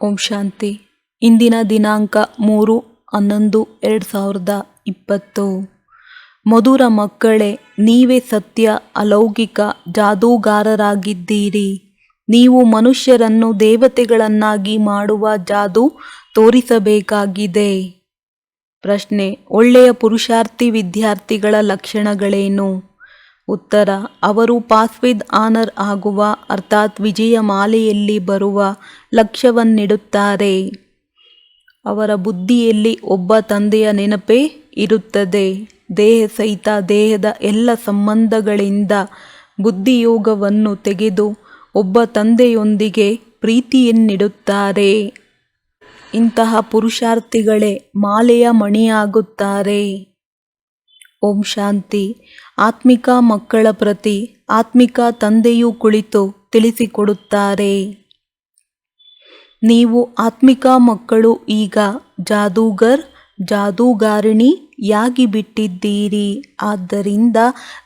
ಓಂ ಶಾಂತಿ. ಇಂದಿನ ದಿನಾಂಕ 3/11/2020. ಮಧುರ ಮಕ್ಕಳೇ, ನೀವೇ ಸತ್ಯ ಅಲೌಕಿಕ ಜಾದೂಗಾರರಾಗಿದ್ದೀರಿ. ನೀವು ಮನುಷ್ಯರನ್ನು ದೇವತೆಗಳನ್ನಾಗಿ ಮಾಡುವ ಜಾದೂ ತೋರಿಸಬೇಕಾಗಿದೆ. ಪ್ರಶ್ನೆ: ಒಳ್ಳೆಯ ಪುರುಷಾರ್ಥಿ ವಿದ್ಯಾರ್ಥಿಗಳ ಲಕ್ಷಣಗಳೇನು? ಉತ್ತರ: ಅವರು ಪಾಸ್ ವಿದ್ ಆನರ್ ಆಗುವ ಅರ್ಥಾತ್ ವಿಜಯ ಮಾಲೆಯಲ್ಲಿ ಬರುವ ಲಕ್ಷ್ಯವನ್ನಿಡುತ್ತಾರೆ. ಅವರ ಬುದ್ಧಿಯಲ್ಲಿ ಒಬ್ಬ ತಂದೆಯ ನೆನಪೇ ಇರುತ್ತದೆ. ದೇಹ ಸಹಿತ ದೇಹದ ಎಲ್ಲ ಸಂಬಂಧಗಳಿಂದ ಬುದ್ಧಿಯೋಗವನ್ನು ತೆಗೆದು ಒಬ್ಬ ತಂದೆಯೊಂದಿಗೆ ಪ್ರೀತಿಯನ್ನಿಡುತ್ತಾರೆ. ಇಂತಹ ಪುರುಷಾರ್ಥಿಗಳೇ ಮಾಲೆಯ ಮಣಿಯಾಗುತ್ತಾರೆ. ಓಂ ಶಾಂತಿ. ಆತ್ಮಿಕ ಮಕ್ಕಳ ಪ್ರತಿ ಆತ್ಮಿಕ ತಂದೆಯು ಕುಳಿತು ತಿಳಿಸಿಕೊಡುತ್ತಾರೆ. ನೀವು ಆತ್ಮಿಕ ಮಕ್ಕಳು ಈಗ ಜಾದೂಗರ್ ಜಾದೂಗಾರಿಣಿಯಾಗಿ ಬಿಟ್ಟಿದ್ದೀರಿ. ಆದ್ದರಿಂದ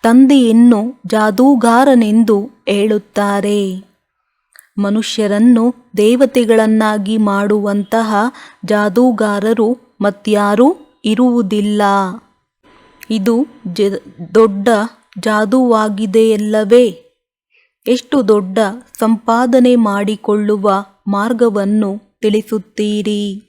ತಂದೆಯನ್ನು ಜಾದೂಗಾರನೆಂದು ಹೇಳುತ್ತಾರೆ. ಮನುಷ್ಯರನ್ನು ದೇವತೆಗಳನ್ನಾಗಿ ಮಾಡುವಂತಹ ಜಾದೂಗಾರರು ಮತ್ಯಾರೂ ಇರುವುದಿಲ್ಲ. ಇದು ದೊಡ್ಡ ಜಾದೂವಾಗಿದೆಯಲ್ಲವೇ? ಎಷ್ಟು ದೊಡ್ಡ ಸಂಪಾದನೆ ಮಾಡಿಕೊಳ್ಳುವ ಮಾರ್ಗವನ್ನು ತಿಳಿಸುತ್ತೀರಿ.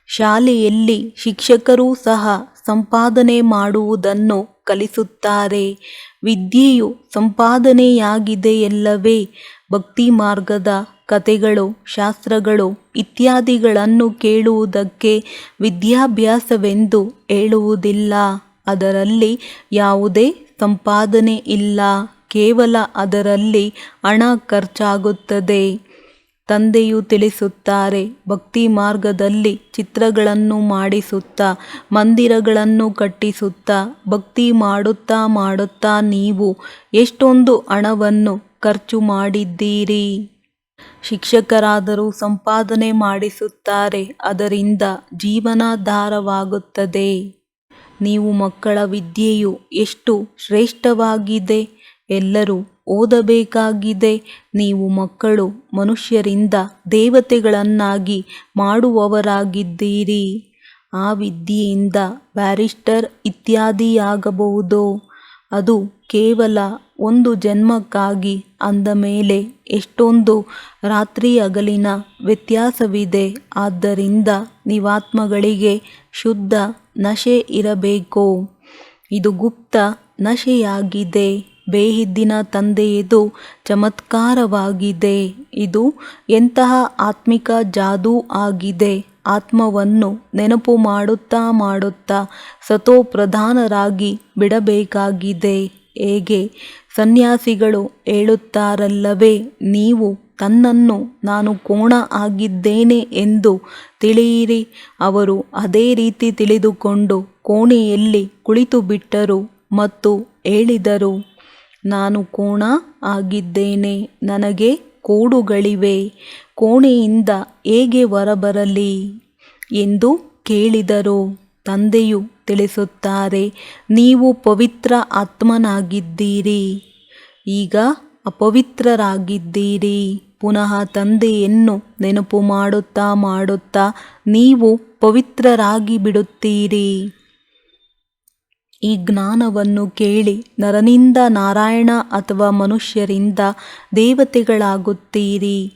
ಶಾಲೆಯಲ್ಲಿ ಶಿಕ್ಷಕರೂ ಸಹ ಸಂಪಾದನೆ ಮಾಡುವುದನ್ನು ಕಲಿಸುತ್ತಾರೆ. ವಿದ್ಯೆಯು ಸಂಪಾದನೆಯಾಗಿದೆಯಲ್ಲವೇ? ಭಕ್ತಿ ಮಾರ್ಗದ ಕಥೆಗಳು, ಶಾಸ್ತ್ರಗಳು ಇತ್ಯಾದಿಗಳನ್ನು ಕೇಳುವುದಕ್ಕೆ ವಿದ್ಯಾಭ್ಯಾಸವೆಂದು ಹೇಳುವುದಿಲ್ಲ. ಅದರಲ್ಲಿ ಯಾವುದೇ ಸಂಪಾದನೆ ಇಲ್ಲ. ಕೇವಲ ಅದರಲ್ಲಿ ಹಣ ಖರ್ಚಾಗುತ್ತದೆ. ತಂದೆಯು ತಿಳಿಸುತ್ತಾರೆ, ಭಕ್ತಿ ಮಾರ್ಗದಲ್ಲಿ ಚಿತ್ರಗಳನ್ನು ಮಾಡಿಸುತ್ತಾ, ಮಂದಿರಗಳನ್ನು ಕಟ್ಟಿಸುತ್ತಾ, ಭಕ್ತಿ ಮಾಡುತ್ತಾ ಮಾಡುತ್ತಾ ನೀವು ಎಷ್ಟೊಂದು ಹಣವನ್ನು ಖರ್ಚು ಮಾಡಿದ್ದೀರಿ. ಶಿಕ್ಷಕರಾದರೂ ಸಂಪಾದನೆ ಮಾಡಿಸುತ್ತಾರೆ. ಅದರಿಂದ ಜೀವನಾಧಾರವಾಗುತ್ತದೆ. ನೀವು ಮಕ್ಕಳ ವಿದ್ಯೆಯು ಎಷ್ಟು ಶ್ರೇಷ್ಠವಾಗಿದೆ. ಎಲ್ಲರೂ ಓದಬೇಕಾಗಿದೆ. ನೀವು ಮಕ್ಕಳು ಮನುಷ್ಯರಿಂದ ದೇವತೆಗಳನ್ನಾಗಿ ಮಾಡುವವರಾಗಿದ್ದೀರಿ. ಆ ವಿದ್ಯೆಯಿಂದ ಬ್ಯಾರಿಸ್ಟರ್ ಇತ್ಯಾದಿಯಾಗಬಹುದು. ಅದು ಕೇವಲ ಒಂದು ಜನ್ಮಕ್ಕಾಗಿ. ಅಂದ ಮೇಲೆ ಎಷ್ಟೊಂದು ರಾತ್ರಿ ಹಗಲಿನ ವ್ಯತ್ಯಾಸವಿದೆ. ಆದ್ದರಿಂದ ನೀವಾತ್ಮಗಳಿಗೆ ಶುದ್ಧ ನಶೆ ಇರಬೇಕು. ಇದು ಗುಪ್ತ ನಶೆಯಾಗಿದೆ. ಬೇಹಿದ್ದಿನ ತಂದೆಯದು ಚಮತ್ಕಾರವಾಗಿದೆ. ಇದು ಎಂತಹ ಆತ್ಮಿಕ ಜಾದೂ ಆಗಿದೆ. ಆತ್ಮವನ್ನು ನೆನಪು ಮಾಡುತ್ತಾ ಮಾಡುತ್ತಾ ಸತೋಪ್ರಧಾನರಾಗಿ ಬಿಡಬೇಕಾಗಿದೆ. ಹೇಗೆ ಸನ್ಯಾಸಿಗಳು ಹೇಳುತ್ತಾರಲ್ಲವೇ, ನೀವು ತನ್ನನ್ನು ನಾನು ಕೋಣ ಆಗಿದ್ದೇನೆ ಎಂದು ತಿಳಿಯಿರಿ. ಅವರು ಅದೇ ರೀತಿ ತಿಳಿದುಕೊಂಡು ಕೋಣೆಯಲ್ಲಿ ಕುಳಿತುಬಿಟ್ಟರು ಮತ್ತು ಹೇಳಿದರು, ನಾನು ಕೋಣ ಆಗಿದ್ದೇನೆ, ನನಗೆ ಕೋಡುಗಳಿವೆ, ಕೋಣೆಯಿಂದ ಹೇಗೆ ಹೊರಬರಲಿ ಎಂದು ಕೇಳಿದರು. ತಂದೆಯು ತಿಳಿಸುತ್ತಾರೆ, ನೀವು ಪವಿತ್ರ ಆತ್ಮನಾಗಿದ್ದೀರಿ. ಈಗ ಅಪವಿತ್ರರಾಗಿದ್ದೀರಿ. ಪುನಃ ತಂದೆಯನ್ನು ನೆನಪು ಮಾಡುತ್ತಾ ಮಾಡುತ್ತಾ ನೀವು ಪವಿತ್ರರಾಗಿ ಬಿಡುತ್ತೀರಿ. ಈ ಜ್ಞಾನವನ್ನು ಕೇಳಿ ನರನಿಂದ ನಾರಾಯಣ ಅಥವಾ ಮನುಷ್ಯರಿಂದ ದೇವತೆಗಳಾಗುತ್ತೀರಿ.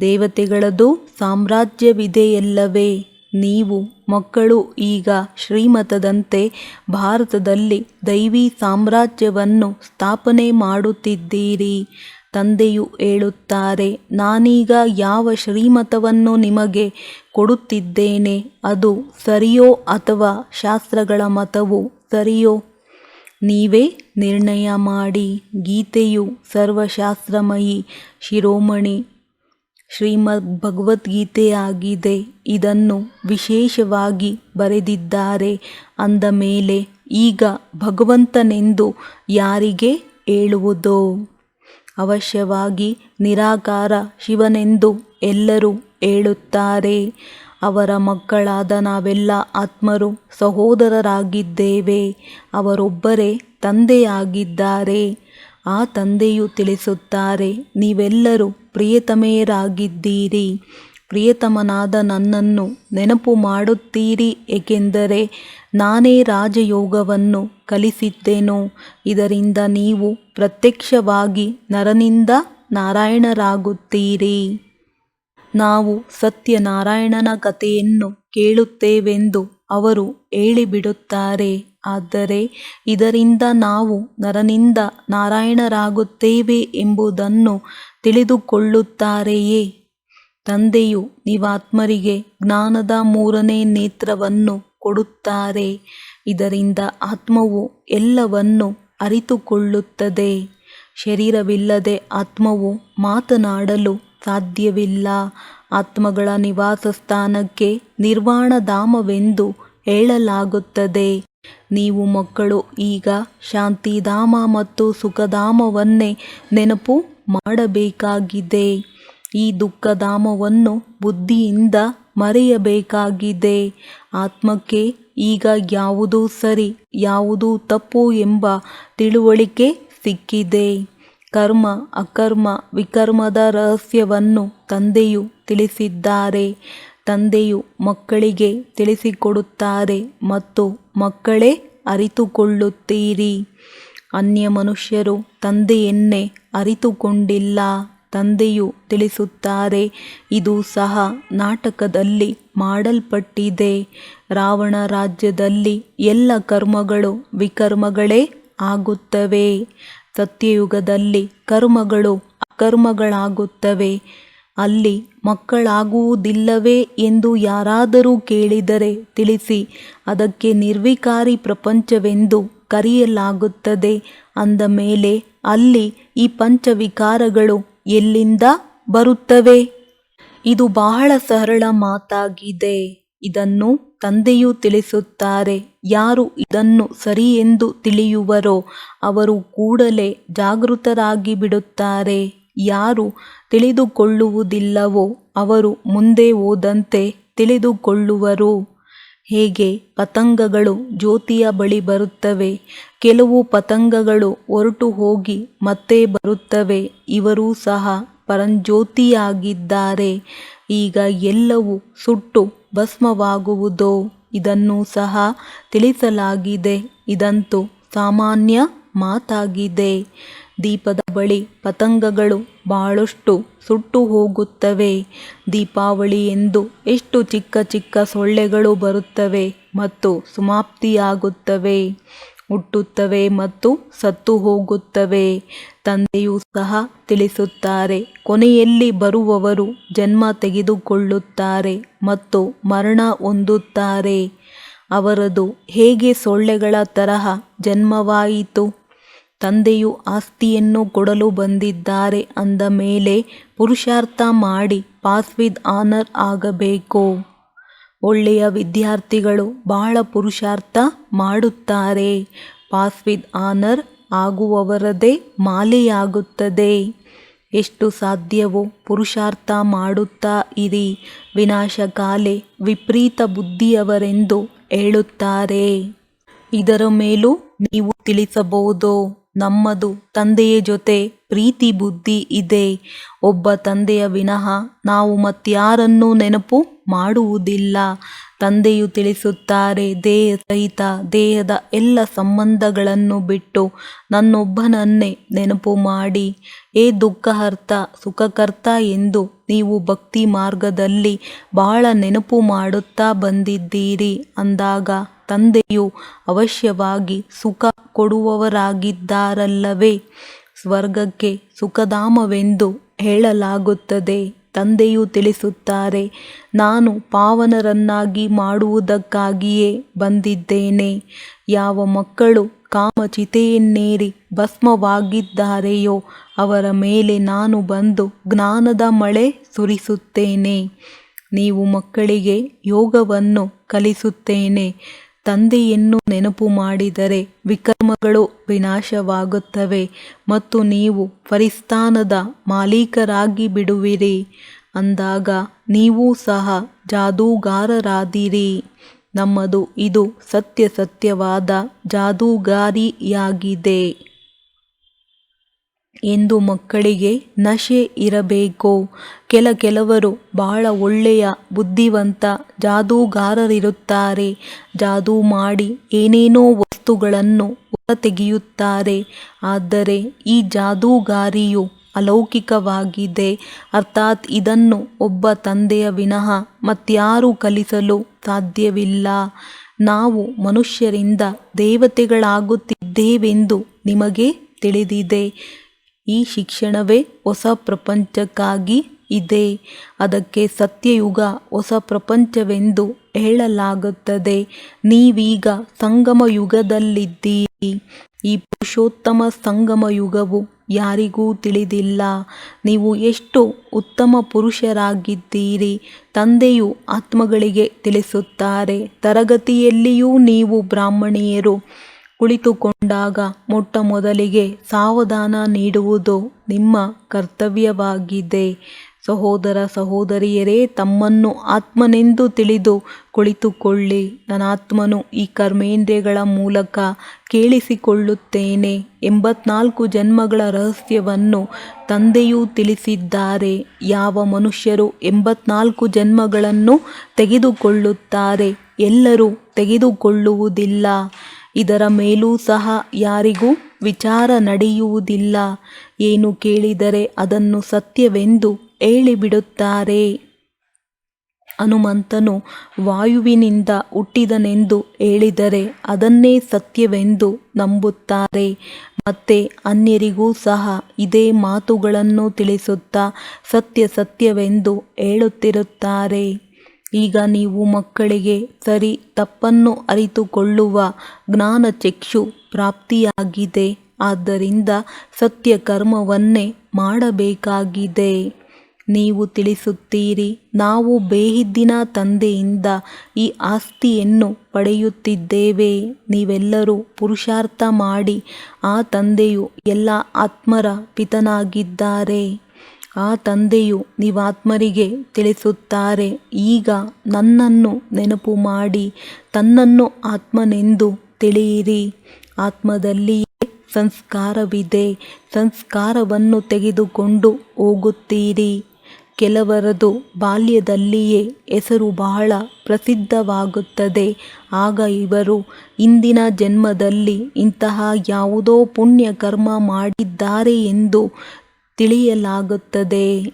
ದೇವತೆಗಳದು ಸಾಮ್ರಾಜ್ಯವಿದೆಯಲ್ಲವೇ? ನೀವು ಮಕ್ಕಳು ಈಗ ಶ್ರೀಮತದಂತೆ ಭಾರತದಲ್ಲಿ ದೈವಿ ಸಾಮ್ರಾಜ್ಯವನ್ನು ಸ್ಥಾಪನೆ ಮಾಡುತ್ತಿದ್ದೀರಿ. ತಂದೆಯು ಹೇಳುತ್ತಾರೆ, ನಾನೀಗ ಯಾವ ಶ್ರೀಮತವನ್ನು ನಿಮಗೆ ಕೊಡುತ್ತಿದ್ದೇನೆ ಅದು ಸರಿಯೋ ಅಥವಾ ಶಾಸ್ತ್ರಗಳ ಮತವು ಸರಿಯೋ? ನೀವೇ ನಿರ್ಣಯ ಮಾಡಿ. ಗೀತೆಯು ಸರ್ವಶಾಸ್ತ್ರಮಯಿ ಶಿರೋಮಣಿ ಶ್ರೀಮದ್ ಭಗವದ್ಗೀತೆಯಾಗಿದೆ. ಇದನ್ನು ವಿಶೇಷವಾಗಿ ಬರೆದಿದ್ದಾರೆ. ಅಂದ ಮೇಲೆ ಈಗ ಭಗವಂತನೆಂದು ಯಾರಿಗೆ ಹೇಳುವುದೋ? ಅವಶ್ಯವಾಗಿ ನಿರಾಕಾರ ಶಿವನೆಂದು ಎಲ್ಲರೂ ಹೇಳುತ್ತಾರೆ. ಅವರ ಮಕ್ಕಳಾದ ನಾವೆಲ್ಲ ಆತ್ಮರು ಸಹೋದರರಾಗಿದ್ದೇವೆ. ಅವರೊಬ್ಬರೇ ತಂದೆಯಾಗಿದ್ದಾರೆ. ಆ ತಂದೆಯು ತಿಳಿಸುತ್ತಾರೆ, ನೀವೆಲ್ಲರೂ ಪ್ರಿಯತಮೆಯರಾಗಿದ್ದೀರಿ. ಪ್ರಿಯತಮನಾದ ನನ್ನನ್ನು ನೆನಪು ಮಾಡುತ್ತೀರಿ, ಏಕೆಂದರೆ ನಾನೇ ರಾಜಯೋಗವನ್ನು ಕಲಿಸಿದ್ದೆನು. ಇದರಿಂದ ನೀವು ಪ್ರತ್ಯಕ್ಷವಾಗಿ ನರನಿಂದ ನಾರಾಯಣರಾಗುತ್ತೀರಿ. ನಾವು ಸತ್ಯನಾರಾಯಣನ ಕಥೆಯನ್ನು ಕೇಳುತ್ತೇವೆಂದು ಅವರು ಹೇಳಿಬಿಡುತ್ತಾರೆ. ಆದರೆ ಇದರಿಂದ ನಾವು ನರನಿಂದ ನಾರಾಯಣರಾಗುತ್ತೇವೆ ಎಂಬುದನ್ನು ತಿಳಿದುಕೊಳ್ಳುತ್ತಾರೆಯೇ? ತಂದೆಯು ನೀವಾತ್ಮರಿಗೆ ಜ್ಞಾನದ ಮೂರನೇ ನೇತ್ರವನ್ನು ಕೊಡುತ್ತಾರೆ. ಇದರಿಂದ ಆತ್ಮವು ಎಲ್ಲವನ್ನು ಅರಿತುಕೊಳ್ಳುತ್ತದೆ. ಶರೀರವಿಲ್ಲದೆ ಆತ್ಮವು ಮಾತನಾಡಲು ಸಾಧ್ಯವಿಲ್ಲ. ಆತ್ಮಗಳ ನಿವಾಸ ಸ್ಥಾನಕ್ಕೆ ನಿರ್ವಾಣಧಾಮವೆಂದು ಹೇಳಲಾಗುತ್ತದೆ. ನೀವು ಮಕ್ಕಳು ಈಗ ಶಾಂತಿಧಾಮ ಮತ್ತು ಸುಖಧಾಮವನ್ನೇ ನೆನಪು ಮಾಡಬೇಕಾಗಿದೆ. ಈ ದುಃಖಧಾಮವನ್ನು ಬುದ್ಧಿಯಿಂದ ಮರೆಯಬೇಕಾಗಿದೆ. ಆತ್ಮಕ್ಕೆ ಈಗ ಯಾವುದು ಸರಿ ಯಾವುದು ತಪ್ಪು ಎಂಬ ತಿಳುವಳಿಕೆ ಸಿಕ್ಕಿದೆ. ಕರ್ಮ ಅಕರ್ಮ ವಿಕರ್ಮದ ರಹಸ್ಯವನ್ನು ತಂದೆಯು ತಿಳಿಸಿದ್ದಾರೆ. ತಂದೆಯು ಮಕ್ಕಳಿಗೆ ತಿಳಿಸಿಕೊಡುತ್ತಾರೆ ಮತ್ತು ಮಕ್ಕಳೇ ಅರಿತುಕೊಳ್ಳುತ್ತೀರಿ. ಅನ್ಯ ಮನುಷ್ಯರು ತಂದೆಯನ್ನೇ ಅರಿತುಕೊಂಡಿಲ್ಲ. ತಂದೆಯು ತಿಳಿಸುತ್ತಾರೆ, ಇದು ಸಹ ನಾಟಕದಲ್ಲಿ ಮಾಡಲ್ಪಟ್ಟಿದೆ. ರಾವಣ ರಾಜ್ಯದಲ್ಲಿ ಎಲ್ಲ ಕರ್ಮಗಳು ವಿಕರ್ಮಗಳೇ ಆಗುತ್ತವೆ. ಸತ್ಯಯುಗದಲ್ಲಿ ಕರ್ಮಗಳು ಅಕರ್ಮಗಳಾಗುತ್ತವೆ. ಅಲ್ಲಿ ಮಕ್ಕಳಾಗುವುದಿಲ್ಲವೇ ಎಂದು ಯಾರಾದರೂ ಕೇಳಿದರೆ ತಿಳಿಸಿ. ಅದಕ್ಕೆ ನಿರ್ವಿಕಾರಿ ಪ್ರಪಂಚವೆಂದು ಕರೆಯಲಾಗುತ್ತದೆ. ಅಂದ ಮೇಲೆ ಅಲ್ಲಿ ಈ ಪಂಚವಿಕಾರಗಳು ಎಲ್ಲಿಂದ ಬರುತ್ತವೆ? ಇದು ಬಹಳ ಸರಳ ಮಾತಾಗಿದೆ. ಇದನ್ನು ತಂದೆಯು ತಿಳಿಸುತ್ತಾರೆ. ಯಾರು ಇದನ್ನು ಸರಿ ಎಂದು ತಿಳಿಯುವರೋ ಅವರು ಕೂಡಲೇ ಜಾಗೃತರಾಗಿ ಬಿಡುತ್ತಾರೆ. ಯಾರು ತಿಳಿದುಕೊಳ್ಳುವುದಿಲ್ಲವೋ ಅವರು ಮುಂದೆ ಹೋದಂತೆ ತಿಳಿದುಕೊಳ್ಳುವರು. ಹೇಗೆ ಪತಂಗಗಳು ಜ್ಯೋತಿಯ ಬಳಿ ಬರುತ್ತವೆ, ಕೆಲವು ಪತಂಗಗಳು ಹೊರಟು ಹೋಗಿ ಮತ್ತೆ ಬರುತ್ತವೆ. ಇವರೂ ಸಹ ಪರಂಜ್ಯೋತಿಯಾಗಿದ್ದಾರೆ. ಈಗ ಎಲ್ಲವೂ ಸುಟ್ಟು ಭಸ್ಮವಾಗುವುದು. ಇದನ್ನು ಸಹ ತಿಳಿಸಲಾಗಿದೆ. ಇದಂತೂ ಸಾಮಾನ್ಯ ಮಾತಾಗಿದೆ. ದೀಪದ ಬಳಿ ಪತಂಗಗಳು ಬಹಳಷ್ಟು ಸುಟ್ಟು ಹೋಗುತ್ತವೆ. ದೀಪಾವಳಿ ಎಂದು ಎಷ್ಟು ಚಿಕ್ಕ ಚಿಕ್ಕ ಸೊಳ್ಳೆಗಳು ಬರುತ್ತವೆ ಮತ್ತು ಸಮಾಪ್ತಿಯಾಗುತ್ತವೆ, ಹುಟ್ಟುತ್ತವೆ ಮತ್ತು ಸತ್ತು ಹೋಗುತ್ತವೆ. ತಂದೆಯೂ ಸಹ ತಿಳಿಸುತ್ತಾರೆ, ಕೊನೆಯಲ್ಲಿ ಬರುವವರು ಜನ್ಮ ತೆಗೆದುಕೊಳ್ಳುತ್ತಾರೆ ಮತ್ತು ಮರಣ ಹೊಂದುತ್ತಾರೆ. ಅವರದು ಹೇಗೆ ಸೊಳ್ಳೆಗಳ ತರಹ ಜನ್ಮವಾಯಿತು? ತಂದೆಯು ಆಸ್ತಿಯನ್ನು ಕೊಡಲು ಬಂದಿದ್ದಾರೆ ಅಂದ ಮೇಲೆ ಪುರುಷಾರ್ಥ ಮಾಡಿ ಪಾಸ್ ವಿತ್ ಆನರ್ ಆಗಬೇಕು. ಒಳ್ಳೆಯ ವಿದ್ಯಾರ್ಥಿಗಳು ಬಹಳ ಪುರುಷಾರ್ಥ ಮಾಡುತ್ತಾರೆ. ಪಾಸ್ ವಿತ್ ಆನರ್ ಆಗುವವರದೇ ಮಾಲೆಯಾಗುತ್ತದೆ. ಎಷ್ಟು ಸಾಧ್ಯವೋ ಪುರುಷಾರ್ಥ ಮಾಡುತ್ತಾ ಇರಿ. ವಿನಾಶಕಾಲೆ ವಿಪರೀತ ಬುದ್ಧಿಯವರೆಂದು ಹೇಳುತ್ತಾರೆ. ಇದರ ಮೇಲೂ ನೀವು ತಿಳಿಸಬಹುದು, ನಮ್ಮದು ತಂದೆಯ ಜೊತೆ ಪ್ರೀತಿ ಬುದ್ಧಿ ಇದೆ. ಒಬ್ಬ ತಂದೆಯ ವಿನಃ ನಾವು ಮತ್ಯಾರನ್ನೂ ನೆನಪು ಮಾಡುವುದಿಲ್ಲ. ತಂದೆಯು ತಿಳಿಸುತ್ತಾರೆ, ದೇಹ ಸಹಿತ ದೇಹದ ಎಲ್ಲ ಸಂಬಂಧಗಳನ್ನು ಬಿಟ್ಟು ನನ್ನೊಬ್ಬನನ್ನೇ ನೆನಪು ಮಾಡಿ. ಏ ದುಃಖಹರ್ತ ಸುಖಕರ್ತ ಎಂದು ನೀವು ಭಕ್ತಿ ಮಾರ್ಗದಲ್ಲಿ ಬಹಳ ನೆನಪು ಮಾಡುತ್ತಾ ಬಂದಿದ್ದೀರಿ ಅಂದಾಗ ತಂದೆಯು ಅವಶ್ಯವಾಗಿ ಸುಖ ಕೊಡುವವರಾಗಿದ್ದಾರಲ್ಲವೇ? ಸ್ವರ್ಗಕ್ಕೆ ಸುಖಧಾಮವೆಂದು ಹೇಳಲಾಗುತ್ತದೆ. ತಂದೆಯು ತಿಳಿಸುತ್ತಾರೆ, ನಾನು ಪಾವನರನ್ನಾಗಿ ಮಾಡುವುದಕ್ಕಾಗಿಯೇ ಬಂದಿದ್ದೇನೆ. ಯಾವ ಮಕ್ಕಳು ಕಾಮಚಿತೆಯನ್ನೇರಿ ಭಸ್ಮವಾಗಿದ್ದಾರೆಯೋ ಅವರ ಮೇಲೆ ನಾನು ಬಂದು ಜ್ಞಾನದ ಮಳೆ ಸುರಿಸುತ್ತೇನೆ. ನೀವು ಮಕ್ಕಳಿಗೆ ಯೋಗವನ್ನು ಕಲಿಸುತ್ತೇನೆ. ತಂದೆಯನ್ನು ನೆನಪು ಮಾಡಿದರೆ ವಿಕರ್ಮಗಳು ವಿನಾಶವಾಗುತ್ತವೆ ಮತ್ತು ನೀವು ಫರಿಸ್ತಾನದ ಮಾಲೀಕರಾಗಿ ಬಿಡುವಿರಿ. ಅಂದಾಗ ನೀವೂ ಸಹ ಜಾದೂಗಾರರಾದಿರಿ. ನಮ್ಮದು ಇದು ಸತ್ಯವಾದ ಜಾದೂಗಾರಿಯಾಗಿದೆ. ಎಂದು ಮಕ್ಕಳಿಗೆ ನಶೆ ಇರಬೇಕು. ಕೆಲವರು ಬಹಳ ಒಳ್ಳೆಯ ಬುದ್ಧಿವಂತ ಜಾದೂಗಾರರಿರುತ್ತಾರೆ. ಜಾದೂ ಮಾಡಿ ಏನೇನೋ ವಸ್ತುಗಳನ್ನು ಹೊರತೆಗೆಯುತ್ತಾರೆ. ಆದರೆ ಈ ಜಾದೂಗಾರಿಯು ಅಲೌಕಿಕವಾಗಿದೆ. ಅರ್ಥಾತ್ ಇದನ್ನು ಒಬ್ಬ ತಂದೆಯ ವಿನಃ ಮತ್ಯಾರೂ ಕಲಿಸಲು ಸಾಧ್ಯವಿಲ್ಲ. ನಾವು ಮನುಷ್ಯರಿಂದ ದೇವತೆಗಳಾಗುತ್ತಿದ್ದೇವೆಂದು ನಿಮಗೆ ತಿಳಿದಿದೆ. ಈ ಶಿಕ್ಷಣವೇ ಹೊಸ ಪ್ರಪಂಚಕ್ಕಾಗಿ ಇದೆ. ಅದಕ್ಕೆ ಸತ್ಯಯುಗ ಹೊಸ ಪ್ರಪಂಚವೆಂದು ಹೇಳಲಾಗುತ್ತದೆ. ನೀವೀಗ ಸಂಗಮ ಯುಗದಲ್ಲಿದ್ದೀರಿ. ಈ ಪುರುಷೋತ್ತಮ ಸಂಗಮ ಯುಗವು ಯಾರಿಗೂ ತಿಳಿದಿಲ್ಲ. ನೀವು ಎಷ್ಟು ಉತ್ತಮ ಪುರುಷರಾಗಿದ್ದೀರಿ. ತಂದೆಯು ಆತ್ಮಗಳಿಗೆ ತಿಳಿಸುತ್ತಾರೆ. ತರಗತಿಯಲ್ಲಿಯೂ ನೀವು ಬ್ರಾಹ್ಮಣಿಯರು ಕುಳಿತುಕೊಂಡಾಗ ಮೊಟ್ಟ ಮೊದಲಿಗೆ ಸಾವಧಾನ ನೀಡುವುದು ನಿಮ್ಮ ಕರ್ತವ್ಯವಾಗಿದೆ. ಸಹೋದರ ಸಹೋದರಿಯರೇ, ತಮ್ಮನ್ನು ಆತ್ಮನೆಂದು ತಿಳಿದು ಕುಳಿತುಕೊಳ್ಳಿ. ನಾನಾತ್ಮನು ಈ ಕರ್ಮೇಂದ್ರಿಯಗಳ ಮೂಲಕ ಕೇಳಿಸಿಕೊಳ್ಳುತ್ತೇನೆ. 84 ಜನ್ಮಗಳ ರಹಸ್ಯವನ್ನು ತಂದೆಯೂ ತಿಳಿಸಿದ್ದಾರೆ. ಯಾವ ಮನುಷ್ಯರು 84 ಜನ್ಮಗಳನ್ನು ತೆಗೆದುಕೊಳ್ಳುತ್ತಾರೆ, ಎಲ್ಲರೂ ತೆಗೆದುಕೊಳ್ಳುವುದಿಲ್ಲ. ಇದರ ಮೇಲೂ ಸಹ ಯಾರಿಗೂ ವಿಚಾರ ನಡೆಯುವುದಿಲ್ಲ. ಏನು ಕೇಳಿದರೆ ಅದನ್ನು ಸತ್ಯವೆಂದು ಹೇಳಿಬಿಡುತ್ತಾರೆ. ಹನುಮಂತನು ವಾಯುವಿನಿಂದ ಹುಟ್ಟಿದನೆಂದು ಹೇಳಿದರೆ ಅದನ್ನೇ ಸತ್ಯವೆಂದು ನಂಬುತ್ತಾರೆ. ಮತ್ತೆ ಅನ್ಯರಿಗೂ ಸಹ ಇದೇ ಮಾತುಗಳನ್ನು ತಿಳಿಸುತ್ತಾ ಸತ್ಯವೆಂದು ಹೇಳುತ್ತಿರುತ್ತಾರೆ. ಈಗ ನೀವು ಮಕ್ಕಳಿಗೆ ಸರಿ ತಪ್ಪನ್ನು ಅರಿತುಕೊಳ್ಳುವ ಜ್ಞಾನಚಕ್ಷು ಪ್ರಾಪ್ತಿಯಾಗಿದೆ. ಆದ್ದರಿಂದ ಸತ್ಯ ಕರ್ಮವನ್ನೇ ಮಾಡಬೇಕಾಗಿದೆ. ನೀವು ತಿಳಿಸುತ್ತೀರಿ, ನಾವು ಬೇಹಿದ್ದಿನ ತಂದೆಯಿಂದ ಈ ಆಸ್ತಿಯನ್ನು ಪಡೆಯುತ್ತಿದ್ದೇವೆ. ನೀವೆಲ್ಲರೂ ಪುರುಷಾರ್ಥ ಮಾಡಿ. ಆ ತಂದೆಯು ಎಲ್ಲ ಆತ್ಮರ ಪಿತನಾಗಿದ್ದಾರೆ. ಆ ತಂದೆಯು ನೀವಾತ್ಮರಿಗೆ ತಿಳಿಸುತ್ತಾರೆ, ಈಗ ನನ್ನನ್ನು ನೆನಪು ಮಾಡಿ ತನ್ನನ್ನು ಆತ್ಮನೆಂದು ತಿಳಿಯಿರಿ. ಆತ್ಮದಲ್ಲಿಯೇ ಸಂಸ್ಕಾರವಿದೆ. ಸಂಸ್ಕಾರವನ್ನು ತೆಗೆದುಕೊಂಡು ಹೋಗುತ್ತೀರಿ. ಕೆಲವರದು ಬಾಲ್ಯದಲ್ಲಿಯೇ ಹೆಸರು ಬಹಳ ಪ್ರಸಿದ್ಧವಾಗುತ್ತದೆ. ಆಗ ಇವರು ಇಂದಿನ ಜನ್ಮದಲ್ಲಿ ಇಂತಹ ಯಾವುದೋ ಪುಣ್ಯ ಕರ್ಮ ಮಾಡಿದ್ದಾರೆ ಎಂದು ತಿಳಿಯಲಾಗುತ್ತದೆ.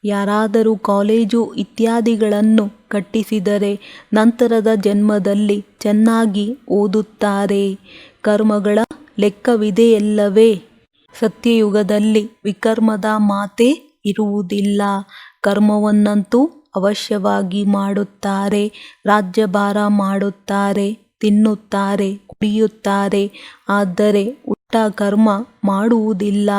ಯಾರಾದರೂ ಕಾಲೇಜು ಇತ್ಯಾದಿಗಳನ್ನು ಕಟ್ಟಿಸಿದರೆ ನಂತರದ ಜನ್ಮದಲ್ಲಿ ಚೆನ್ನಾಗಿ ಓದುತ್ತಾರೆ. ಕರ್ಮಗಳ ಲೆಕ್ಕವಿದೆಯಲ್ಲವೇ? ಸತ್ಯಯುಗದಲ್ಲಿ ವಿಕರ್ಮದ ಮಾತೇ ಇರುವುದಿಲ್ಲ. ಕರ್ಮವನ್ನಂತೂ ಅವಶ್ಯವಾಗಿ ಮಾಡುತ್ತಾರೆ. ರಾಜ್ಯಭಾರ ಮಾಡುತ್ತಾರೆ, ತಿನ್ನುತ್ತಾರೆ, ಕುಡಿಯುತ್ತಾರೆ. ಆದರೆ ಉಲ್ಟ ಕರ್ಮ ಮಾಡುವುದಿಲ್ಲ.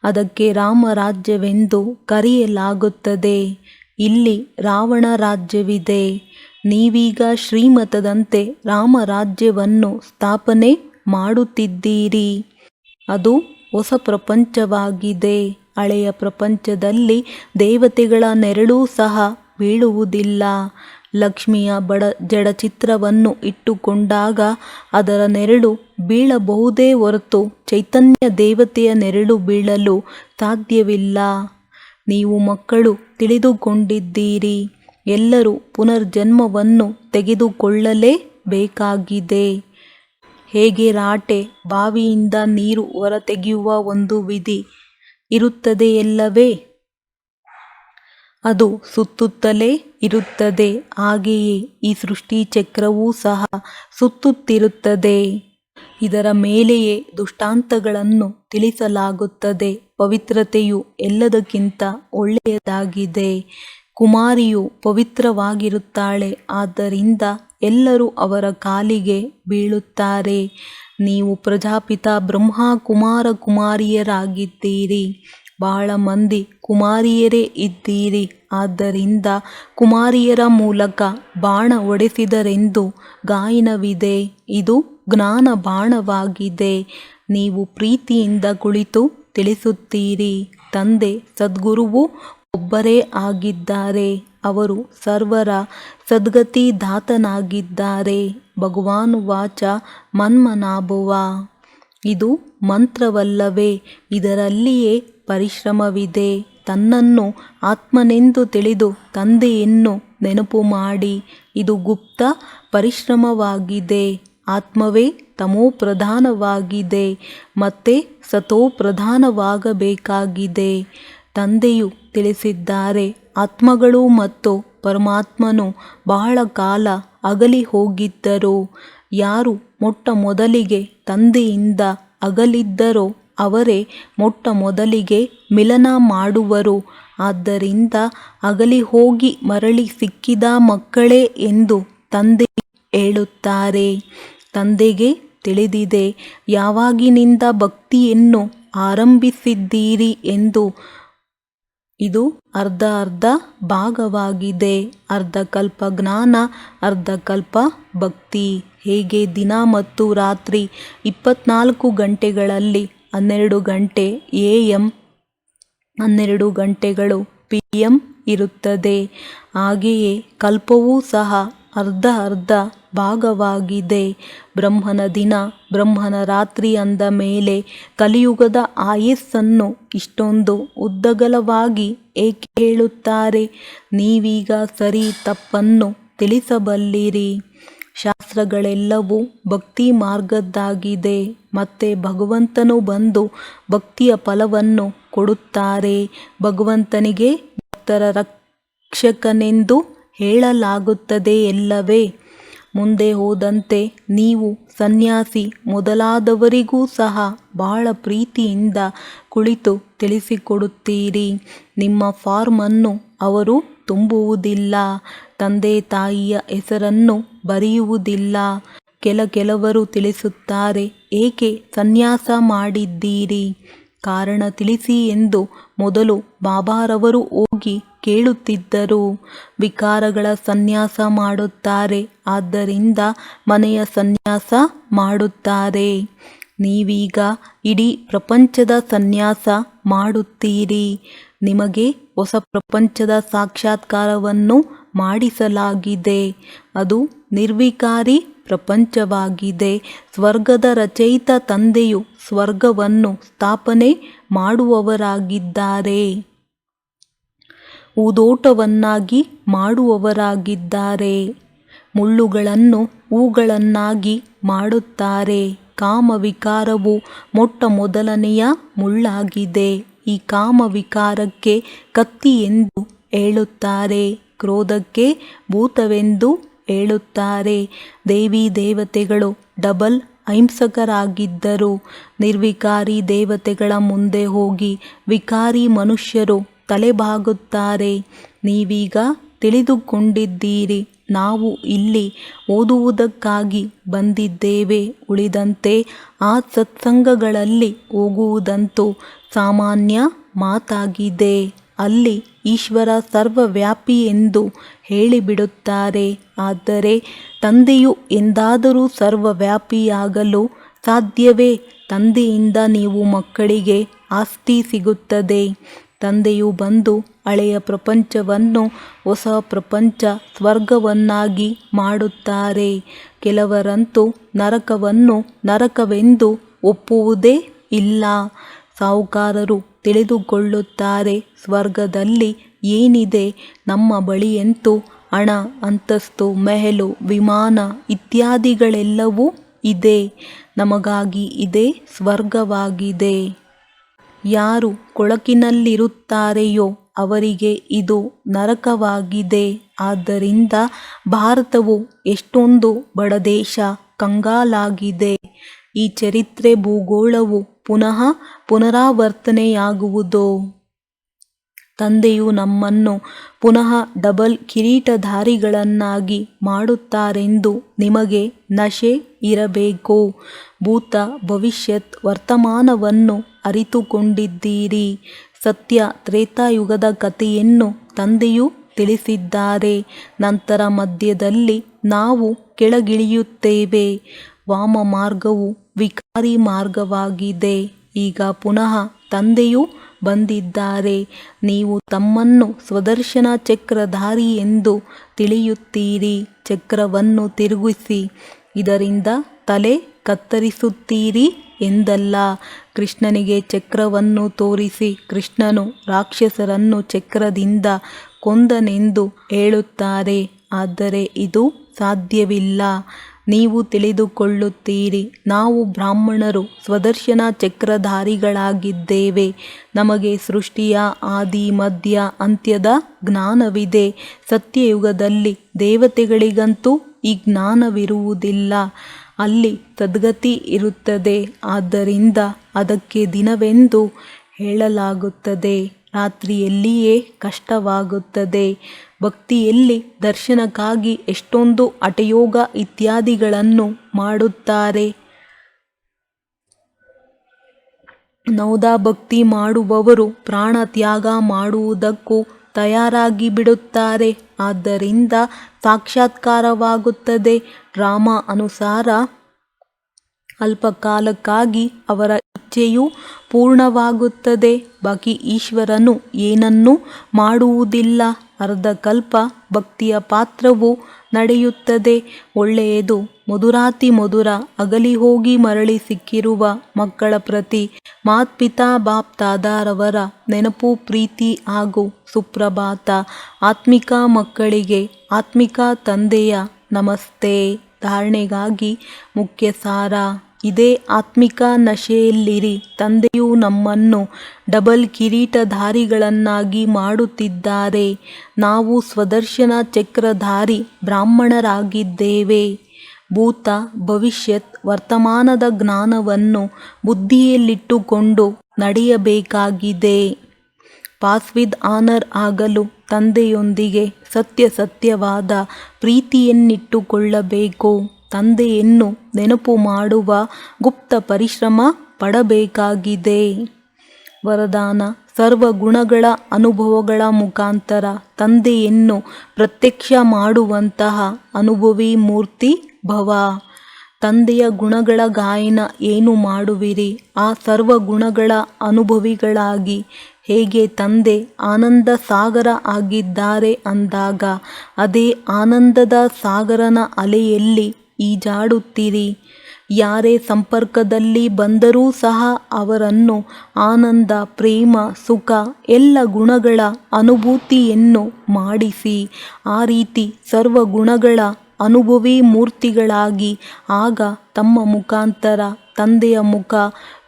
ಅದಕ್ಕೆ ರಾಮರಾಜ್ಯವೆಂದು ಕರೆಯಲಾಗುತ್ತದೆ. ಇಲ್ಲಿ ರಾವಣ ರಾಜ್ಯವಿದೆ. ನೀವೀಗ ಶ್ರೀಮತದಂತೆ ರಾಮರಾಜ್ಯವನ್ನು ಸ್ಥಾಪನೆ ಮಾಡುತ್ತಿದ್ದೀರಿ. ಅದು ಹೊಸ ಪ್ರಪಂಚವಾಗಿದೆ. ಹಳೆಯ ಪ್ರಪಂಚದಲ್ಲಿ ದೇವತೆಗಳ ನೆರಳೂ ಸಹ ಬೀಳುವುದಿಲ್ಲ. ಲಕ್ಷ್ಮಿಯ ಜಡಚಿತ್ರವನ್ನು ಇಟ್ಟುಕೊಂಡಾಗ ಅದರ ನೆರಳು ಬೀಳಬಹುದೇ ಹೊರತು ಚೈತನ್ಯ ದೇವತೆಯ ನೆರಳು ಬೀಳಲು ಸಾಧ್ಯವಿಲ್ಲ. ನೀವು ಮಕ್ಕಳು ತಿಳಿದುಕೊಂಡಿದ್ದೀರಿ. ಎಲ್ಲರೂ ಪುನರ್ಜನ್ಮವನ್ನು ತೆಗೆದುಕೊಳ್ಳಲೇಬೇಕಾಗಿದೆ. ಹೇಗೆ ರಾಟೆ ಬಾವಿಯಿಂದ ನೀರು ಹೊರತೆಗೆಯುವ ಒಂದು ವಿಧಿ ಇರುತ್ತದೆಯಲ್ಲವೇ? ಅದು ಸುತ್ತುತ್ತಲೇ ಇರುತ್ತದೆ. ಹಾಗೆಯೇ ಈ ಸೃಷ್ಟಿ ಚಕ್ರವೂ ಸಹ ಸುತ್ತುತ್ತಿರುತ್ತದೆ. ಇದರ ಮೇಲೆಯೇ ದೃಷ್ಟಾಂತಗಳನ್ನು ತಿಳಿಸಲಾಗುತ್ತದೆ. ಪವಿತ್ರತೆಯು ಎಲ್ಲದಕ್ಕಿಂತ ಒಳ್ಳೆಯದಾಗಿದೆ. ಕುಮಾರಿಯು ಪವಿತ್ರವಾಗಿರುತ್ತಾಳೆ. ಆದ್ದರಿಂದ ಎಲ್ಲರೂ ಅವರ ಕಾಲಿಗೆ ಬೀಳುತ್ತಾರೆ. ನೀವು ಪ್ರಜಾಪಿತ ಬ್ರಹ್ಮ ಕುಮಾರ ಕುಮಾರಿಯರಾಗಿದ್ದೀರಿ. ಬಹಳ ಮಂದಿ ಕುಮಾರಿಯರೇ ಇದ್ದೀರಿ. ಆದ್ದರಿಂದ ಕುಮಾರಿಯರ ಮೂಲಕ ಬಾಣ ಹೊಡೆಸಿದರೆಂದು ಗಾಯನವಿದೆ. ಇದು ಜ್ಞಾನ ಬಾಣವಾಗಿದೆ. ನೀವು ಪ್ರೀತಿಯಿಂದ ಕುಳಿತು ತಿಳಿಸುತ್ತೀರಿ. ತಂದೆ ಸದ್ಗುರುವು ಒಬ್ಬರೇ ಆಗಿದ್ದಾರೆ. ಅವರು ಸರ್ವರ ಸದ್ಗತಿದಾತನಾಗಿದ್ದಾರೆ. ಭಗವಾನ್ ವಾಚ ಮನ್ಮನಾಭುವ. ಇದು ಮಂತ್ರವಲ್ಲವೇ? ಇದರಲ್ಲಿಯೇ ಪರಿಶ್ರಮವಿದೆ. ತನ್ನನ್ನು ಆತ್ಮನೆಂದು ತಿಳಿದು ತಂದೆಯನ್ನು ನೆನಪು ಮಾಡಿ. ಇದು ಗುಪ್ತ ಪರಿಶ್ರಮವಾಗಿದೆ. ಆತ್ಮವೇ ತಮೋಪ್ರಧಾನವಾಗಿದೆ ಮತ್ತೆ ಸತೋಪ್ರಧಾನವಾಗಬೇಕಾಗಿದೆ. ತಂದೆಯು ತಿಳಿಸಿದ್ದಾರೆ, ಆತ್ಮಗಳು ಮತ್ತು ಪರಮಾತ್ಮನು ಬಹಳ ಕಾಲ ಅಗಲಿ ಹೋಗಿದ್ದರು. ಯಾರು ಮೊಟ್ಟ ಮೊದಲಿಗೆ ತಂದೆಯಿಂದ ಅಗಲಿದ್ದರೋ ಅವರೇ ಮೊಟ್ಟ ಮೊದಲಿಗೆ ಮಿಲನ ಮಾಡುವರು. ಆದ್ದರಿಂದ ಅಗಲಿ ಹೋಗಿ ಮರಳಿ ಸಿಕ್ಕಿದ ಮಕ್ಕಳೇ ಎಂದು ತಂದೆ ಹೇಳುತ್ತಾರೆ. ತಂದೆಗೆ ತಿಳಿದಿದೆ ಯಾವಾಗಿನಿಂದ ಭಕ್ತಿಯನ್ನು ಆರಂಭಿಸಿದ್ದೀರಿ ಎಂದು. ಇದು ಅರ್ಧ ಅರ್ಧ ಭಾಗವಾಗಿದೆ. ಅರ್ಧ ಕಲ್ಪ ಜ್ಞಾನ, ಅರ್ಧ ಕಲ್ಪ ಭಕ್ತಿ. ಹೇಗೆ ದಿನ ಮತ್ತು ರಾತ್ರಿ 24 ಗಂಟೆಗಳಲ್ಲಿ 12 ಗಂಟೆ AM, 12 ಗಂಟೆಗಳು PM ಇರುತ್ತದೆ, ಹಾಗೆಯೇ ಕಲ್ಪವೂ ಸಹ ಅರ್ಧ ಅರ್ಧ ಭಾಗವಾಗಿದೆ. ಬ್ರಹ್ಮನ ದಿನ, ಬ್ರಹ್ಮನ ರಾತ್ರಿ ಅಂದ ಮೇಲೆ ಕಲಿಯುಗದ ಆಯಸ್ಸನ್ನು ಇಷ್ಟೊಂದು ಉದ್ದಗಲವಾಗಿ ಏಕೆ ಹೇಳುತ್ತಾರೆ? ನೀವೀಗ ಸರಿ ತಪ್ಪನ್ನು ತಿಳಿಸಬಲ್ಲಿರಿ. ಶಾಸ್ತ್ರಗಳೆಲ್ಲವೂ ಭಕ್ತಿ ಮಾರ್ಗದ್ದಾಗಿದೆ. ಮತ್ತೆ ಭಗವಂತನು ಬಂದು ಭಕ್ತಿಯ ಫಲವನ್ನು ಕೊಡುತ್ತಾರೆ. ಭಗವಂತನಿಗೆ ಭಕ್ತರ ರಕ್ಷಕನೆಂದು ಹೇಳಲಾಗುತ್ತದೆಯಲ್ಲವೇ? ಮುಂದೆ ಹೋದಂತೆ ನೀವು ಸನ್ಯಾಸಿ ಮೊದಲಾದವರಿಗೂ ಸಹ ಬಹಳ ಪ್ರೀತಿಯಿಂದ ಕುಳಿತು ತಿಳಿಸಿಕೊಡುತ್ತೀರಿ. ನಿಮ್ಮ ಫಾರ್ಮನ್ನು ಅವರು ತುಂಬುವುದಿಲ್ಲ. ತಂದೆ ತಾಯಿಯ ಹೆಸರನ್ನು ಬರೆಯುವುದಿಲ್ಲ. ಕೆಲವರು ತಿಳಿಸುತ್ತಾರೆ, ಏಕೆ ಸನ್ಯಾಸ ಮಾಡಿದ್ದೀರಿ? ಕಾರಣ ತಿಳಿಸಿ ಎಂದು ಮೊದಲು ಬಾಬಾರವರು ಹೋಗಿ ಕೇಳುತ್ತಿದ್ದರು. ವಿಕಾರಗಳ ಸನ್ಯಾಸ ಮಾಡುತ್ತಾರೆ, ಆದ್ದರಿಂದ ಮನೆಯ ಸನ್ಯಾಸ ಮಾಡುತ್ತಾರೆ. ನೀವೀಗ ಇಡೀ ಪ್ರಪಂಚದ ಸನ್ಯಾಸ ಮಾಡುತ್ತೀರಿ. ನಿಮಗೆ ಹೊಸ ಪ್ರಪಂಚದ ಸಾಕ್ಷಾತ್ಕಾರವನ್ನು ಮಾಡಿಸಲಾಗಿದೆ. ಅದು ನಿರ್ವಿಕಾರಿ ಪ್ರಪಂಚವಾಗಿದೆ. ಸ್ವರ್ಗದ ರಚಯಿತ ತಂದೆಯು ಸ್ವರ್ಗವನ್ನು ಸ್ಥಾಪನೆ ಮಾಡುವವರಾಗಿದ್ದಾರೆ. ಹೂದೋಟವನ್ನಾಗಿ ಮಾಡುವವರಾಗಿದ್ದಾರೆ. ಮುಳ್ಳುಗಳನ್ನು ಹೂಗಳನ್ನಾಗಿ ಮಾಡುತ್ತಾರೆ. ಕಾಮವಿಕಾರವು ಮೊಟ್ಟ ಮೊದಲನೆಯ ಮುಳ್ಳಾಗಿದೆ. ಈ ಕಾಮವಿಕಾರಕ್ಕೆ ಕತ್ತಿ ಎಂದು ಹೇಳುತ್ತಾರೆ. ಕ್ರೋಧಕ್ಕೆ ಭೂತವೆಂದು ಹೇಳುತ್ತಾರೆ. ದೇವಿ ದೇವತೆಗಳು ಡಬಲ್ ಅಹಿಂಸಕರಾಗಿದ್ದರು. ನಿರ್ವಿಕಾರಿ ದೇವತೆಗಳ ಮುಂದೆ ಹೋಗಿ ವಿಕಾರಿ ಮನುಷ್ಯರು ತಲೆಬಾಗುತ್ತಾರೆ. ನೀವೀಗ ತಿಳಿದುಕೊಂಡಿದ್ದೀರಿ. ನಾವು ಇಲ್ಲಿ ಓದುವುದಕ್ಕಾಗಿ ಬಂದಿದ್ದೇವೆ. ಉಳಿದಂತೆ ಆ ಸತ್ಸಂಗಗಳಲ್ಲಿ ಹೋಗುವುದಂತೂ ಸಾಮಾನ್ಯ ಮಾತಾಗಿದೆ. ಅಲ್ಲಿ ಈಶ್ವರ ಸರ್ವವ್ಯಾಪಿ ಎಂದು ಹೇಳಿಬಿಡುತ್ತಾರೆ. ಆದರೆ ತಂದೆಯು ಎಂದಾದರೂ ಸರ್ವವ್ಯಾಪಿಯಾಗಲು ಸಾಧ್ಯವೇ? ತಂದೆಯಿಂದ ನೀವು ಮಕ್ಕಳಿಗೆ ಆಸ್ತಿ ಸಿಗುತ್ತದೆ. ತಂದೆಯು ಬಂದು ಹಳೆಯ ಪ್ರಪಂಚವನ್ನು ಹೊಸ ಪ್ರಪಂಚ ಸ್ವರ್ಗವನ್ನಾಗಿ ಮಾಡುತ್ತಾರೆ. ಕೆಲವರಂತೂ ನರಕವನ್ನು ನರಕವೆಂದು ಒಪ್ಪುವುದೇ ಇಲ್ಲ. ಸಾಹುಕಾರರು ತಿಳಿದುಕೊಳ್ಳುತ್ತಾರೆ, ಸ್ವರ್ಗದಲ್ಲಿ ಏನಿದೆ? ನಮ್ಮ ಬಳಿಯಂತೂ ಹಣ, ಅಂತಸ್ತು, ಮೆಹಲು, ವಿಮಾನ ಇತ್ಯಾದಿಗಳೆಲ್ಲವೂ ಇದೆ. ನಮಗಾಗಿ ಇದೇ ಸ್ವರ್ಗವಾಗಿದೆ. ಯಾರು ಕೊಳಕಿನಲ್ಲಿರುತ್ತಾರೆಯೋ ಅವರಿಗೆ ಇದು ನರಕವಾಗಿದೆ. ಆದ್ದರಿಂದ ಭಾರತವು ಎಷ್ಟೊಂದು ಬಡದೇಶ, ಕಂಗಾಲಾಗಿದೆ. ಈ ಚರಿತ್ರೆ ಭೂಗೋಳವು ಪುನಃ ಪುನರಾವರ್ತನೆಯಾಗುವುದು. ತಂದೆಯು ನಮ್ಮನ್ನು ಪುನಃ ಡಬಲ್ ಕಿರೀಟಧಾರಿಗಳನ್ನಾಗಿ ಮಾಡುತ್ತಾರೆಂದು ನಿಮಗೆ ನಶೆ ಇರಬೇಕು. ಭೂತ, ಭವಿಷ್ಯತ್, ವರ್ತಮಾನವನ್ನು ಅರಿತುಕೊಂಡಿದ್ದೀರಿ. ಸತ್ಯ ತ್ರೇತಾಯುಗದ ಕಥೆಯನ್ನು ತಂದೆಯು ತಿಳಿಸಿದ್ದಾರೆ. ನಂತರ ಮಧ್ಯದಲ್ಲಿ ನಾವು ಕೆಳಗಿಳಿಯುತ್ತೇವೆ. ವಾಮ ಮಾರ್ಗವು ವಿಕಾರಿ ಮಾರ್ಗವಾಗಿದೆ. ಈಗ ಪುನಃ ತಂದೆಯು ಬಂದಿದ್ದಾರೆ. ನೀವು ತಮ್ಮನ್ನು ಸ್ವದರ್ಶನ ಚಕ್ರಧಾರಿ ಎಂದು ತಿಳಿಯುತ್ತೀರಿ. ಚಕ್ರವನ್ನು ತಿರುಗಿಸಿ, ಇದರಿಂದ ತಲೆ ಕತ್ತರಿಸುತ್ತೀರಿ ಎಂದಲ್ಲ. ಕೃಷ್ಣನಿಗೆ ಚಕ್ರವನ್ನು ತೋರಿಸಿ ಕೃಷ್ಣನು ರಾಕ್ಷಸರನ್ನು ಚಕ್ರದಿಂದ ಕೊಂದನೆಂದು ಹೇಳುತ್ತಾರೆ. ಆದರೆ ಇದು ಸಾಧ್ಯವಿಲ್ಲ. ನೀವು ತಿಳಿದುಕೊಳ್ಳುತ್ತೀರಿ, ನಾವು ಬ್ರಾಹ್ಮಣರು ಸ್ವದರ್ಶನ ಚಕ್ರಧಾರಿಗಳಾಗಿದ್ದೇವೆ. ನಮಗೆ ಸೃಷ್ಟಿಯ ಆದಿ ಮಧ್ಯ ಅಂತ್ಯದ ಜ್ಞಾನವಿದೆ. ಸತ್ಯಯುಗದಲ್ಲಿ ದೇವತೆಗಳಿಗಂತೂ ಈ ಜ್ಞಾನವಿರುವುದಿಲ್ಲ. ಅಲ್ಲಿ ಸದ್ಗತಿ ಇರುತ್ತದೆ. ಆದ್ದರಿಂದ ಅದಕ್ಕೆ ದಿನವೆಂದು ಹೇಳಲಾಗುತ್ತದೆ. ರಾತ್ರಿಯಲ್ಲಿಯೇ ಕಷ್ಟವಾಗುತ್ತದೆ. ಭಕ್ತಿಯಲ್ಲಿ ದರ್ಶನಕ್ಕಾಗಿ ಎಷ್ಟೊಂದು ಹಠಯೋಗ ಇತ್ಯಾದಿಗಳನ್ನು ಮಾಡುತ್ತಾರೆ. ನೌದಾ ಭಕ್ತಿ ಮಾಡುವವರು ಪ್ರಾಣ ತ್ಯಾಗ ಮಾಡುವುದಕ್ಕೂ ತಯಾರಾಗಿ ಬಿಡುತ್ತಾರೆ. ಆದ್ದರಿಂದ ಸಾಕ್ಷಾತ್ಕಾರವಾಗುತ್ತದೆ. ರಾಮ ಅನುಸಾರ ಅಲ್ಪಕಾಲಕ್ಕಾಗಿ ಅವರ ಇಚ್ಛೆಯು ಪೂರ್ಣವಾಗುತ್ತದೆ. ಬಾಕಿ ಈಶ್ವರನು ಏನನ್ನೂ ಮಾಡುವುದಿಲ್ಲ. ಅರ್ಧಕಲ್ಪ ಭಕ್ತಿಯ ಪಾತ್ರವು ನಡೆಯುತ್ತದೆ. ಒಳ್ಳೆಯದು. ಮಧುರಾತಿ ಮಧುರ ಅಗಲಿ ಹೋಗಿ ಮರಳಿ ಸಿಕ್ಕಿರುವ ಮಕ್ಕಳ ಪ್ರತಿ ಮಾತ್ಪಿತಾ ಬಾಪ್ ದಾದಾರವರ ನೆನಪು, ಪ್ರೀತಿ ಹಾಗೂ ಸುಪ್ರಭಾತ. ಆತ್ಮಿಕ ಮಕ್ಕಳಿಗೆ ಆತ್ಮಿಕ ತಂದೆಯ ನಮಸ್ತೆ. ಧಾರಣೆಗಾಗಿ ಮುಖ್ಯ ಸಾರ. ಇದೇ ಆತ್ಮಿಕ ನಶೆಯಲ್ಲಿರಿ. ತಂದೆಯು ನಮ್ಮನ್ನು ಡಬಲ್ ಕಿರೀಟಧಾರಿಗಳನ್ನಾಗಿ ಮಾಡುತ್ತಿದ್ದಾರೆ. ನಾವು ಸ್ವದರ್ಶನ ಚಕ್ರಧಾರಿ ಬ್ರಾಹ್ಮಣರಾಗಿದ್ದೇವೆ. ಭೂತ, ಭವಿಷ್ಯತ್, ವರ್ತಮಾನದ ಜ್ಞಾನವನ್ನು ಬುದ್ಧಿಯಲ್ಲಿಟ್ಟುಕೊಂಡು ನಡೆಯಬೇಕಾಗಿದೆ. ಪಾಸ್ ವಿದ್ ಆನರ್ ಆಗಲು ತಂದೆಯೊಂದಿಗೆ ಸತ್ಯವಾದ ಪ್ರೀತಿಯನ್ನಿಟ್ಟುಕೊಳ್ಳಬೇಕು. ತಂದೆಯನ್ನು ನೆನಪು ಮಾಡುವ ಗುಪ್ತ ಪರಿಶ್ರಮ ಪಡಬೇಕಾಗಿದೆ. ವರದಾನ: ಸರ್ವ ಗುಣಗಳ ಅನುಭವಗಳ ಮುಖಾಂತರ ತಂದೆಯನ್ನು ಪ್ರತ್ಯಕ್ಷ ಮಾಡುವಂತಹ ಅನುಭವಿ ಮೂರ್ತಿ ಭವ. ತಂದೆಯ ಗುಣಗಳ ಗಾಯನ ಏನು ಮಾಡುವಿರಿ? ಆ ಸರ್ವ ಗುಣಗಳ ಅನುಭವಿಗಳಾಗಿ. ಹೇಗೆ ತಂದೆ ಆನಂದ ಸಾಗರ ಆಗಿದ್ದಾರೆ ಅಂದಾಗ ಅದೇ ಆನಂದದ ಸಾಗರನ ಅಲೆಯಲ್ಲಿ ಈಜಾಡುತ್ತೀರಿ. ಯಾರೇ ಸಂಪರ್ಕದಲ್ಲಿ ಬಂದರೂ ಸಹ ಅವರನ್ನು ಆನಂದ, ಪ್ರೇಮ, ಸುಖ ಎಲ್ಲ ಗುಣಗಳ ಅನುಭೂತಿಯನ್ನು ಮಾಡಿಸಿ. ಆ ರೀತಿ ಸರ್ವ ಗುಣಗಳ ಅನುಭವಿ ಮೂರ್ತಿಗಳಾಗಿ. ಆಗ ತಮ್ಮ ಮುಖಾಂತರ ತಂದೆಯ ಮುಖ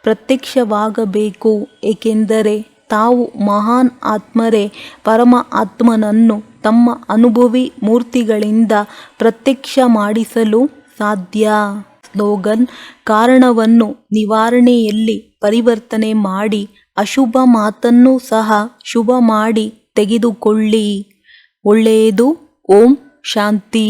ಪ್ರತ್ಯಕ್ಷವಾಗಬೇಕು. ಏಕೆಂದರೆ ತಾವು ಮಹಾನ್ ಆತ್ಮರೇ. ಪರಮ ಆತ್ಮನನ್ನು ತಮ್ಮ ಅನುಭವಿ ಮೂರ್ತಿಗಳಿಂದ ಪ್ರತ್ಯಕ್ಷ ಮಾಡಿಸಲು ಸಾಧ್ಯ. ಸ್ಲೋಗನ್: ಕಾರಣವನ್ನು ನಿವಾರಣೆಯಲ್ಲಿ ಪರಿವರ್ತನೆ ಮಾಡಿ ಅಶುಭ ಮಾತನ್ನು ಸಹ ಶುಭ ಮಾಡಿ ತೆಗೆದುಕೊಳ್ಳಿ. ಒಳ್ಳೆಯದು. ಓಂ ಶಾಂತಿ.